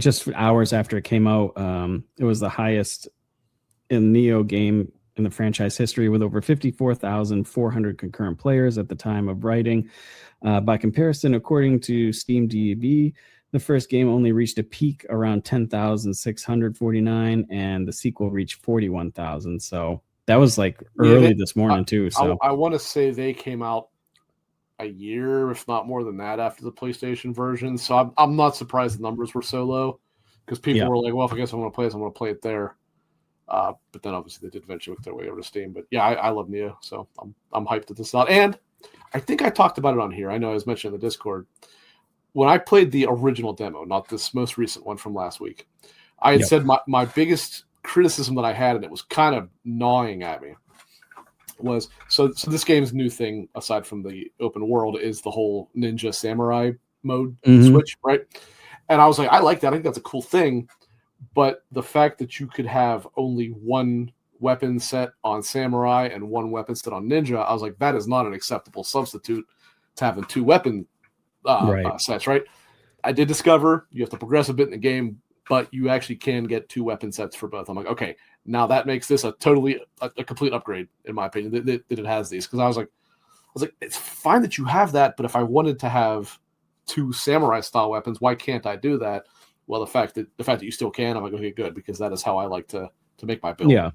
just hours after it came out, it was the highest in Nioh game in the franchise history, with over 54,400 concurrent players at the time of writing. By comparison, according to Steam DB, the first game only reached a peak around 10,649, and the sequel reached 41,000. So that was like early this morning too. So I want to say they came out a year, if not more than that, after the PlayStation version. So I'm not surprised the numbers were so low, because people were like, well, if I guess I want to play this, I'm going to play it there. But then obviously they did eventually work their way over to Steam. But yeah, I love Nioh, so I'm hyped that this is out. And I think I talked about it on here. I know I was mentioning in the Discord. When I played the original demo, not this most recent one from last week, I had said my biggest criticism that I had, and it was kind of gnawing at me, was so this game's new thing, aside from the open world, is the whole ninja samurai mode switch, right? And I was like, I like that. I think that's a cool thing. But the fact that you could have only one weapon set on samurai and one weapon set on ninja, I was like, that is not an acceptable substitute to having two weapon sets, right? I did discover you have to progress a bit in the game, but you actually can get two weapon sets for both. I'm like, okay, now that makes this a complete upgrade, in my opinion, that it has these. Because I was like, it's fine that you have that, but if I wanted to have two samurai style weapons, why can't I do that? Well, the fact that you still can, I'm like, okay, good, because that is how I like to make my build. Yeah.